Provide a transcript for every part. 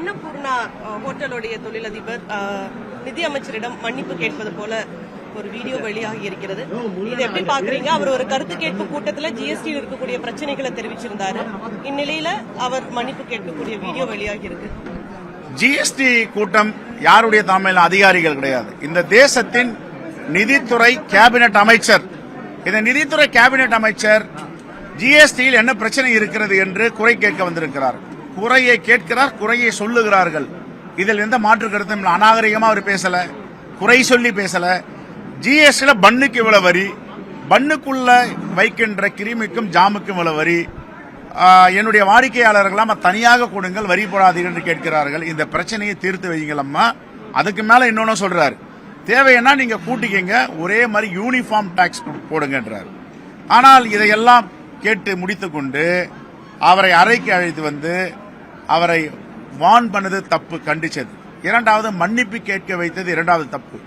அன்னபூர்ணா ஹோட்டலுடைய தொழிலதிபர் நிதியமைச்சரிடம் மன்னிப்பு கேட்பது போல ஒரு வீடியோ வெளியாகி இருக்கிறது. இதை எப்படி பாக்குறீங்க? அவர் ஒரு கருத்து கேட்பு கூட்டத்தில் ஜிஎஸ்டி இருக்கக்கூடிய பிரச்சனைகளை தெரிவிச்சிருந்தாரு. இந்நிலையில அவர் மன்னிப்பு கேட்கக்கூடிய வீடியோ வெளியாகி இருக்கு. ஜிஎஸ்டி கூட்டம் யாருடைய தலைமையில் அதிகாரிகள் கிடையாது. இந்த தேசத்தின் நிதித்துறை கேபினெட் அமைச்சர், இந்த நிதித்துறை கேபினெட் அமைச்சர் ஜிஎஸ்டியில் என்ன பிரச்சனை இருக்கிறது என்று குறை கேட்க வந்திருக்கிறார். குறையை கேட்கிறார், குறையை சொல்லுகிறார்கள். இதில் எந்த மாற்று கருத்தும் இல்லை. அநாகரிகமா அவர் பேசல, குறை சொல்லி பேசல. ஜிஎஸ்டியில பன்னுக்கு இவ்வளவு வரி, பன்னுக்குள்ள வைக்கின்ற கிருமிக்கும் ஜாமுக்கும் இவ்வளவு வரி, என்னுடைய வாடிக்கையாளர்களாம் தனியாக கொடுங்கள், வரி போடாதீர்கள் என்று கேட்கிறார்கள். இந்த பிரச்சனையை தீர்த்து வையுங்கள் அம்மா. அதுக்கு மேல இன்னொன்னு சொல்றாரு, தேவைன்னா நீங்க கூட்டிக்கங்க, ஒரே மாதிரி யூனிஃபார்ம் டாக்ஸ் போடுங்கன்றார். ஆனால் இதையெல்லாம் கேட்டு முடித்துக் கொண்டு அவரை அறைக்கு அழைத்து வந்து அவரை வார்ன் பண்ணது தப்பு, கண்டிச்சது. இரண்டாவது மன்னிப்பு கேட்க வைத்தது இரண்டாவது தப்பு.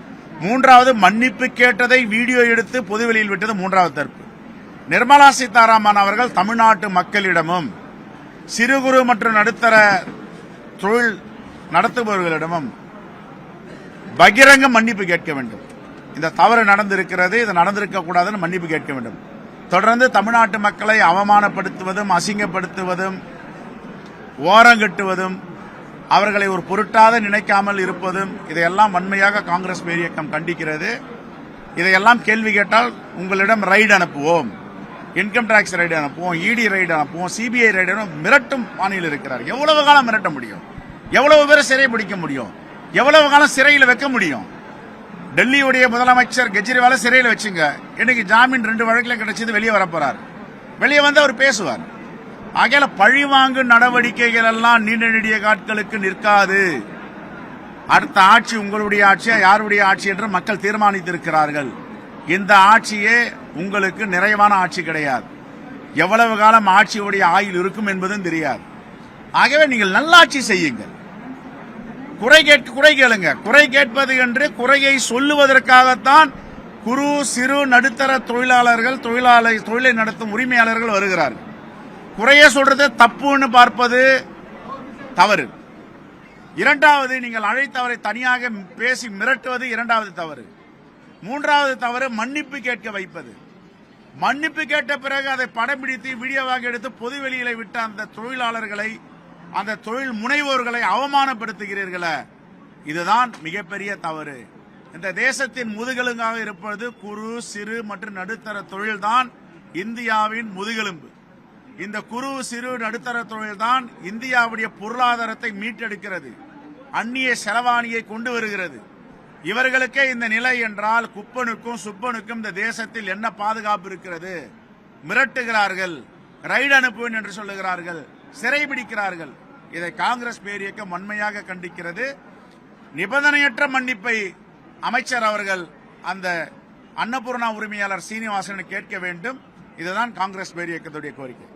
மூன்றாவது மன்னிப்பு கேட்டதை வீடியோ எடுத்து பொதுவெளியில் விட்டது மூன்றாவது தப்பு. நிர்மலா சீதாராமன் அவர்கள் தமிழ்நாட்டு மக்களிடமும் சிறு குறு மற்றும் நடுத்தர தொழில் நடத்துபவர்களிடமும் பகிரங்க மன்னிப்பு கேட்க வேண்டும். இந்த தவறு நடந்திருக்கிறது, இது நடந்திருக்க கூடாதுன்னு மன்னிப்பு கேட்க வேண்டும். தொடர்ந்து தமிழ்நாட்டு மக்களை அவமானப்படுத்துவதும் அசிங்கப்படுத்துவதும் ஓரங்கட்டுவதும் அவர்களை ஒரு பொருட்டாத நினைக்காமல் இருப்பதும் இதையெல்லாம் வன்மையாக காங்கிரஸ் பேரியக்கம் கண்டிக்கிறது. இதையெல்லாம் கேள்வி கேட்டால் உங்களிடம் ரைடு அனுப்புவோம், இன்கம் டாக்ஸ் ரைடு அனுப்புவோம், இடி ரைடு அனுப்புவோம், சிபிஐ ரைடு மிரட்டும் பாணியில் இருக்கிறார். எவ்வளவு காலம் மிரட்ட முடியும்? எவ்வளவு பேரை சிறை பிடிக்க முடியும்? எவ்வளவு காலம் சிறையில் வைக்க முடியும்? டெல்லியுடைய முதலமைச்சர் கெஜ்ரிவால சிறையில் வச்சுங்க, இன்னைக்கு ஜாமீன் 2 வழக்கில் கிடைச்சது, வெளியே வரப்போறார். வெளியே வந்து அவர் பேசுவார். ஆகையால பழிவாங்கு நடவடிக்கைகள் எல்லாம் நீண்ட நெடிய காட்களுக்கு நிற்காது. அடுத்த ஆட்சி உங்களுடைய ஆட்சியா யாருடைய ஆட்சி என்று மக்கள் தீர்மானித்திருக்கிறார்கள். இந்த ஆட்சியே உங்களுக்கு நிறைவான ஆட்சி கிடையாது. எவ்வளவு காலம் ஆட்சியுடைய ஆயுள் இருக்கும் என்பதும் தெரியாது. ஆகவே நீங்கள் நல்லாட்சி செய்யுங்கள். குறை கேளுங்க. குறை கேட்பது என்று குறையை சொல்லுவதற்காகத்தான் குறு சிறு நடுத்தர தொழிலாளர்கள், தொழிலை நடத்தும் உரிமையாளர்கள் வருகிறார்கள். குறைய சொல்றது தப்புன்னு பார்ப்பது தவறு. இரண்டாவது, நீங்கள் அழைத்தவரை தனியாக பேசி மிரட்டுவது இரண்டாவது தவறு. மூன்றாவது தவறு மன்னிப்பு கேட்க வைப்பது. மன்னிப்பு கேட்ட பிறகு அதை படம் பிடித்து வீடியோவாக எடுத்து பொதுவெளியில விட்ட அந்த தொழிலாளர்களை, அந்த தொழில் முனைவோர்களை அவமானப்படுத்துகிறீர்களே, இதுதான் மிகப்பெரிய தவறு. இந்த தேசத்தின் முதுகெலும்பாக இருப்பது குறு சிறு மற்றும் நடுத்தர தொழில்தான் இந்தியாவின் முதுகெலும்பு. இந்த குறு சிறு நடுத்தர தொழில்தான் இந்தியாவுடைய பொருளாதாரத்தை மீட்டெடுக்கிறது, அந்நிய செலவாணியை கொண்டு வருகிறது. இவர்களுக்கே இந்த நிலை என்றால் குப்பனுக்கும் சுப்பனுக்கும் இந்த தேசத்தில் என்ன பாதுகாப்பு இருக்கிறது? மிரட்டுகிறார்கள், ரைடு அனுப்புவேன் என்று சொல்லுகிறார்கள், சிறை பிடிக்கிறார்கள். இதை காங்கிரஸ் பேரியக்கம் வன்மையாக கண்டிக்கிறது. நிபந்தனையற்ற மன்னிப்பை அமைச்சர் அவர்கள் அந்த அன்னபூர்ணா உரிமையாளர் சீனிவாசன் கேட்க வேண்டும். இதுதான் காங்கிரஸ் பேரியக்கத்துடைய கோரிக்கை.